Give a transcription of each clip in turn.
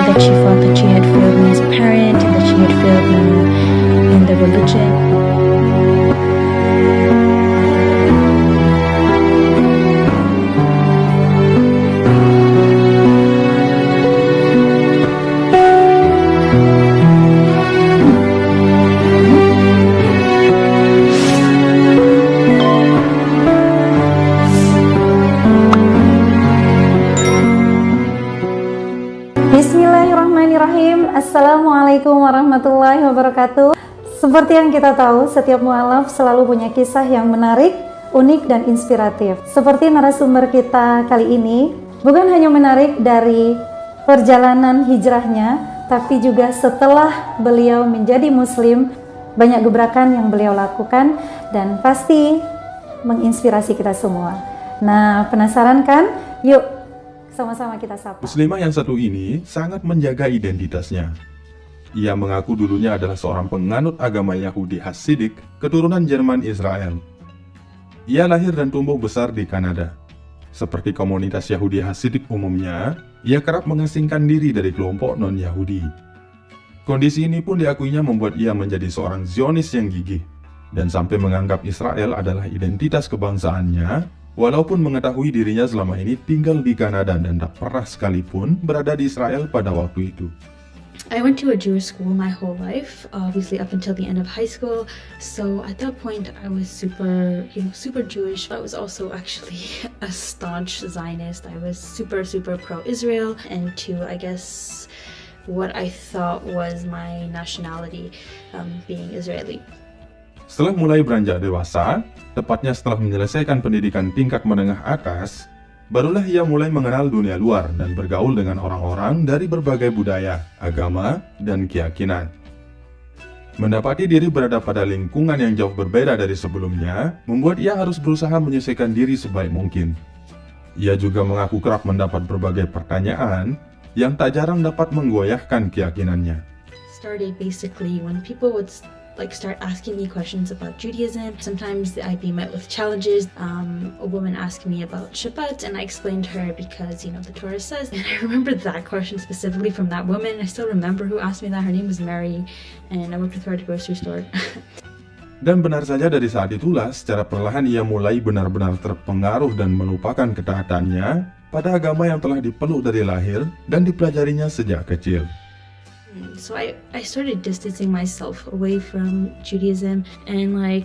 that she felt that she had failed me as a parent, and that she had failed me in the religion. Bismillahirrahmanirrahim. Assalamualaikum warahmatullahi wabarakatuh. Seperti yang kita tahu, setiap mualaf selalu punya kisah yang menarik, unik, dan inspiratif. Seperti narasumber kita kali ini, bukan hanya menarik dari perjalanan hijrahnya, tapi juga setelah beliau menjadi muslim, banyak gebrakan yang beliau lakukan, dan pasti menginspirasi kita semua. Nah, penasaran kan? Yuk sama-sama kita sapa. Muslimah yang satu ini sangat menjaga identitasnya. Ia mengaku dulunya adalah seorang penganut agama Yahudi Hasidik, keturunan Jerman Israel. Ia lahir dan tumbuh besar di Kanada. Seperti komunitas Yahudi Hasidik umumnya, ia kerap mengasingkan diri dari kelompok non-Yahudi. Kondisi ini pun diakuinya membuat ia menjadi seorang Zionis yang gigih, dan sampai menganggap Israel adalah identitas kebangsaannya, walaupun mengetahui dirinya selama ini tinggal di Kanada dan tak pernah sekalipun berada di Israel pada waktu itu. I went to a Jewish school my whole life, obviously up until the end of high school. So at that point, I was super Jewish. I was also actually a staunch Zionist. I was super pro-Israel, and to, I guess, what I thought was my nationality, being Israeli. Setelah mulai beranjak dewasa, tepatnya setelah menyelesaikan pendidikan tingkat menengah atas, barulah ia mulai mengenal dunia luar dan bergaul dengan orang-orang dari berbagai budaya, agama, dan keyakinan. Mendapati diri berada pada lingkungan yang jauh berbeda dari sebelumnya, membuat ia harus berusaha menyesuaikan diri sebaik mungkin. Ia juga mengaku kerap mendapat berbagai pertanyaan yang tak jarang dapat menggoyahkan keyakinannya. Started basically when people would start asking me questions about Judaism. Sometimes I'd be met with challenges. A woman asked me about Shabbat, and I explained to her because, the Torah says. And I remember that question specifically from that woman. I still remember who asked me that. Her name was Mary, and I worked with her at the grocery store. Dan benar saja dari saat itulah, secara perlahan ia mulai benar-benar terpengaruh dan melupakan ketaatannya pada agama yang telah dipeluk dari lahir dan dipelajarinya sejak kecil. So I started distancing myself away from Judaism, and I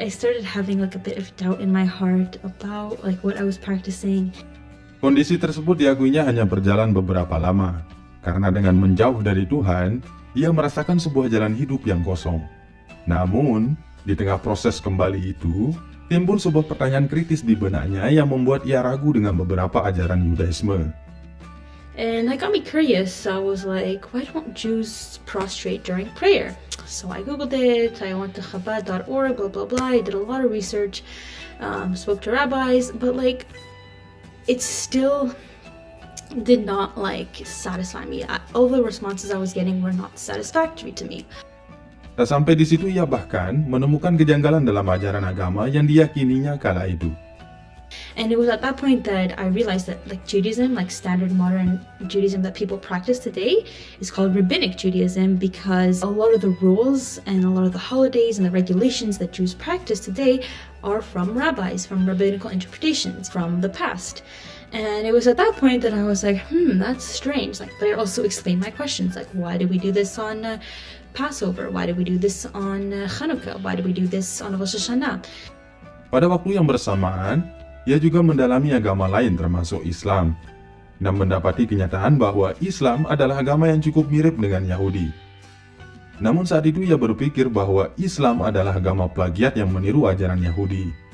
started having a bit of doubt in my heart about what I was practicing. Kondisi tersebut diakuinya hanya berjalan beberapa lama, karena dengan menjauh dari Tuhan, ia merasakan sebuah jalan hidup yang kosong. Namun, di tengah proses kembali itu, timbul sebuah pertanyaan kritis di benaknya yang membuat ia ragu dengan beberapa ajaran Yudaisme. And that got me curious. I was like, why don't Jews prostrate during prayer? So I googled it, I went to Chabad.org, blah blah blah, I did a lot of research, spoke to rabbis, but it still did not satisfy me. All the responses I was getting were not satisfactory to me. Tak sampai di situ, ia bahkan menemukan kejanggalan dalam ajaran agama yang diyakininya kala itu. And it was at that point that I realized that Judaism, standard modern Judaism that people practice today, is called Rabbinic Judaism, because a lot of the rules and a lot of the holidays and the regulations that Jews practice today are from rabbis, from rabbinical interpretations from the past. And it was at that point that I was like, that's strange. But I also explained my questions, why do we do this on Passover? Why do we do this on Chanukah? Why do we do this on Rosh Hashanah? Pada waktu yang bersamaan, ia juga mendalami agama lain termasuk Islam, dan mendapati kenyataan bahwa Islam adalah agama yang cukup mirip dengan Yahudi. Namun saat itu ia berpikir bahwa Islam adalah agama plagiat yang meniru ajaran Yahudi.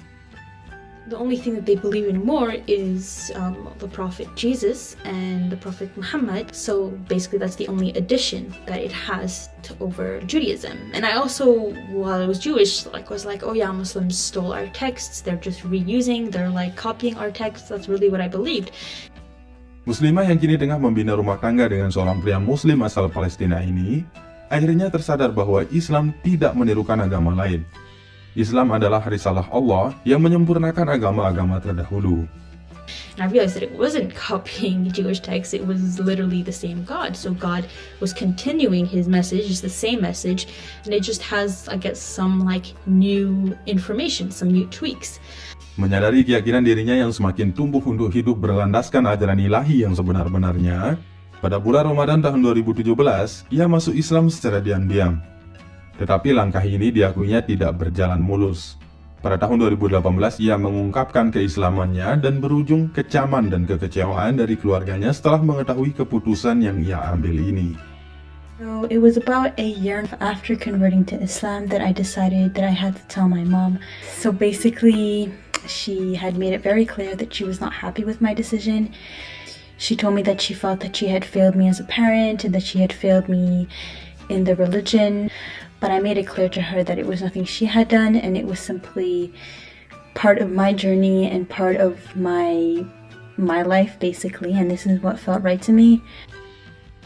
The only thing that they believe in more is the Prophet Jesus and the Prophet Muhammad. So basically that's the only addition that it has to over Judaism. And I also, while I was Jewish, was like, oh yeah, Muslims stole our texts. They're just reusing, they're copying our texts. That's really what I believed. Muslimah yang kini tengah membina rumah tangga dengan seorang pria Muslim asal Palestina ini, akhirnya tersadar bahwa Islam tidak menirukan agama lain. Islam adalah risalah Allah yang menyempurnakan agama-agama terdahulu. And I realized that it wasn't copying Jewish texts, it was literally the same God. So God was continuing his message, it's the same message, and it just has, I guess, some like new information, some new tweaks. Menyadari keyakinan dirinya yang semakin tumbuh untuk hidup berlandaskan ajaran ilahi yang sebenar-benarnya, pada bulan Ramadan tahun 2017, ia masuk Islam secara diam-diam. Tetapi langkah ini diakuinya tidak berjalan mulus. Pada tahun 2018, ia mengungkapkan keislamannya dan berujung kecaman dan kekecewaan dari keluarganya setelah mengetahui keputusan yang ia ambil ini. So it was about a year after converting to Islam that I decided that I had to tell my mom. So basically, she had made it very clear that she was not happy with my decision. She told me that she felt that she had failed me as a parent and that she had failed me in the religion. But I made it clear to her that it was nothing she had done and it was simply part of my journey and part of my life basically, and this is what felt right to me.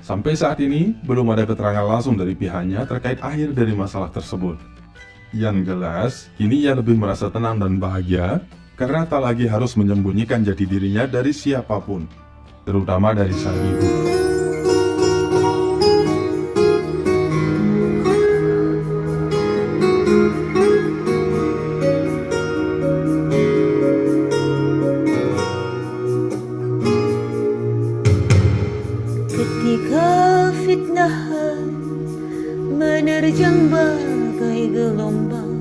Sampai saat ini, belum ada keterangan langsung dari pihaknya terkait akhir dari masalah tersebut. Yang jelas, kini ia lebih merasa tenang dan bahagia karena tak lagi harus menyembunyikan jati dirinya dari siapapun, terutama dari sang ibu. Ketika fitnahan menerjang bagai gelombang,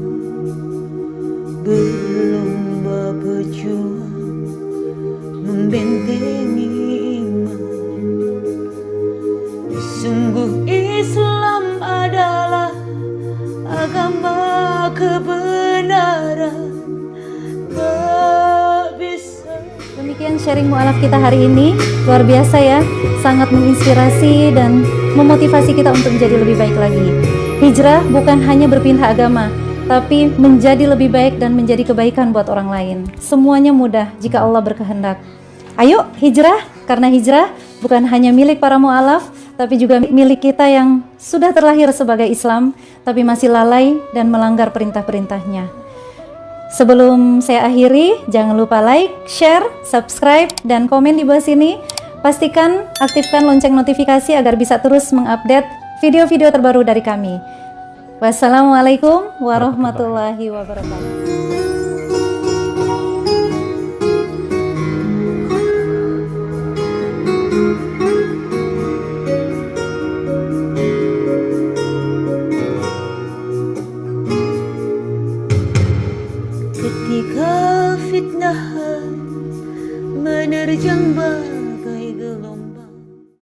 berlomba berjuang membentengi iman. Sungguh Islam adalah agama kebenaran. Demikian sharing mu'alaf kita hari ini, luar biasa ya, sangat menginspirasi dan memotivasi kita untuk menjadi lebih baik lagi. Hijrah bukan hanya berpindah agama, tapi menjadi lebih baik dan menjadi kebaikan buat orang lain. Semuanya mudah jika Allah berkehendak. Ayo hijrah, karena hijrah bukan hanya milik para mu'alaf, tapi juga milik kita yang sudah terlahir sebagai Islam, tapi masih lalai dan melanggar perintah-perintahnya. Sebelum saya akhiri, jangan lupa like, share, subscribe, dan komen di bawah sini. Pastikan aktifkan lonceng notifikasi agar bisa terus mengupdate video-video terbaru dari kami. Wassalamualaikum warahmatullahi wabarakatuh.